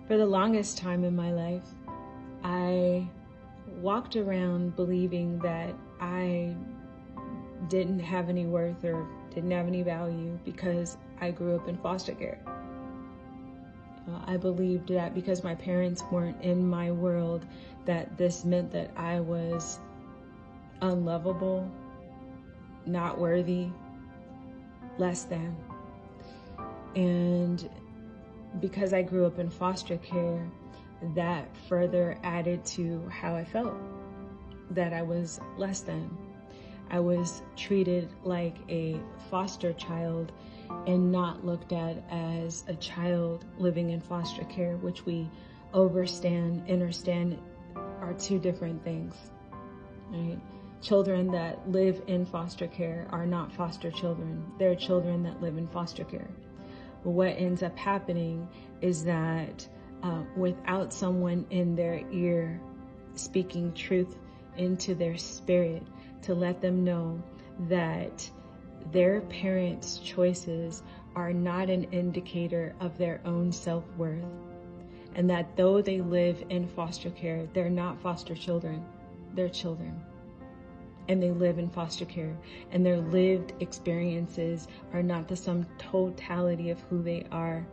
For the longest time in my life, I walked around believing that I didn't have any worth or didn't have any value because I grew up in foster care. I believed that because my parents weren't in my world, that this meant that I was unlovable, not worthy, less than. And because I grew up in foster care, that further added to how I felt, that I was less than. I was treated like a foster child and not looked at as a child living in foster care, which we understand are two different things, right? Children that live in foster care are not foster children. They're children that live in foster care. What ends up happening is that without someone in their ear speaking truth into their spirit to let them know that their parents' choices are not an indicator of their own self-worth, and that though they live in foster care, they're not foster children, they're children. And they live in foster care, and their lived experiences are not the sum totality of who they are.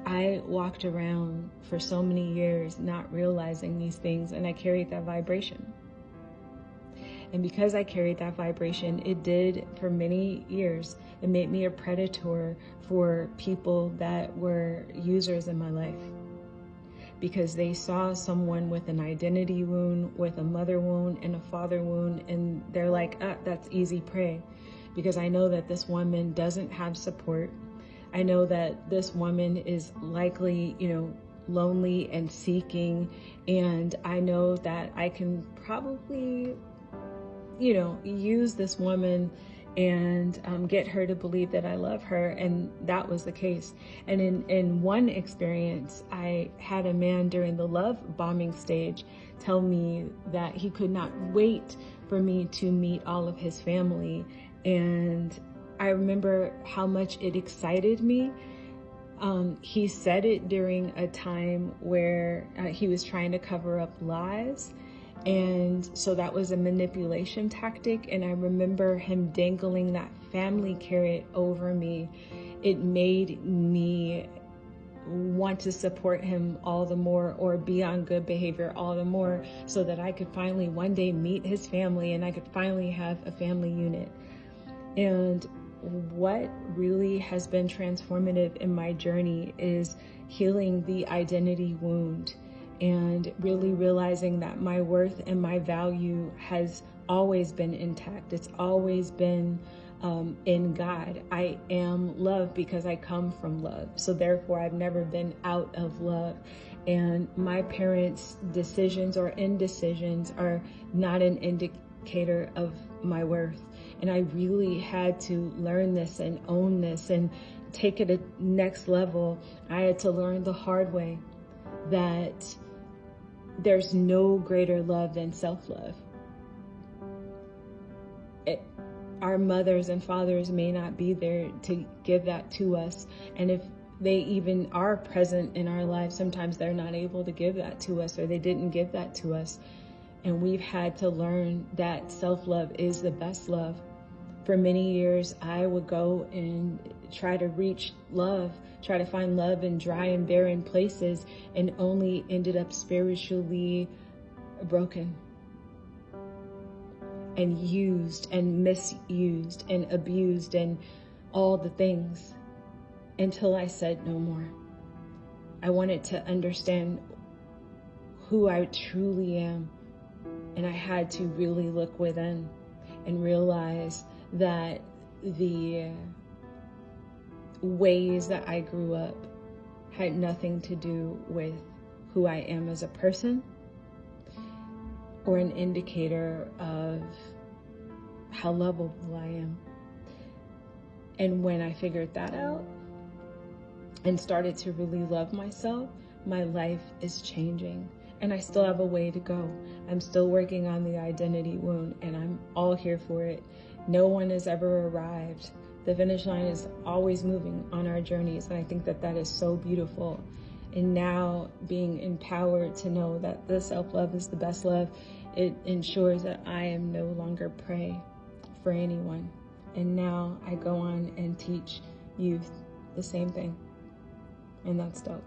I walked around for so many years not realizing these things, and I carried that vibration. And because I carried that vibration, it did for many years. It made me a predator for people that were users in my life, because they saw someone with an identity wound, with a mother wound and a father wound, and they're like, that's easy prey, because I know that this woman doesn't have support. I know that this woman is likely, lonely and seeking, and I know that I can probably, use this woman and get her to believe that I love her. And that was the case. And in one experience, I had a man during the love bombing stage tell me that he could not wait for me to meet all of his family. And I remember how much it excited me. He said it during a time where he was trying to cover up lies. And so that was a manipulation tactic. And I remember him dangling that family carrot over me. It made me want to support him all the more, or be on good behavior all the more, so that I could finally one day meet his family and I could finally have a family unit. And what really has been transformative in my journey is healing the identity wound, and really realizing that my worth and my value has always been intact. It's always been in God. I am love because I come from love. So therefore, I've never been out of love. And my parents' decisions or indecisions are not an indicator of my worth. And I really had to learn this and own this and take it a next level. I had to learn the hard way that there's no greater love than self-love. Our mothers and fathers may not be there to give that to us. And if they even are present in our lives, sometimes they're not able to give that to us, or they didn't give that to us. And we've had to learn that self-love is the best love. For many years, I would go and try to reach love, try to find love in dry and barren places, and only ended up spiritually broken and used and misused and abused and all the things, until I said no more. I wanted to understand who I truly am, and I had to really look within and realize that the ways that I grew up had nothing to do with who I am as a person, or an indicator of how lovable I am. And when I figured that out and started to really love myself, my life is changing. And I still have a way to go. I'm still working on the identity wound, and I'm all here for it. No one has ever arrived. The finish line is always moving on our journeys, and I think that that is so beautiful. And now being empowered to know that the self-love is the best love, it ensures that I am no longer prey for anyone. And now I go on and teach youth the same thing. And that's dope.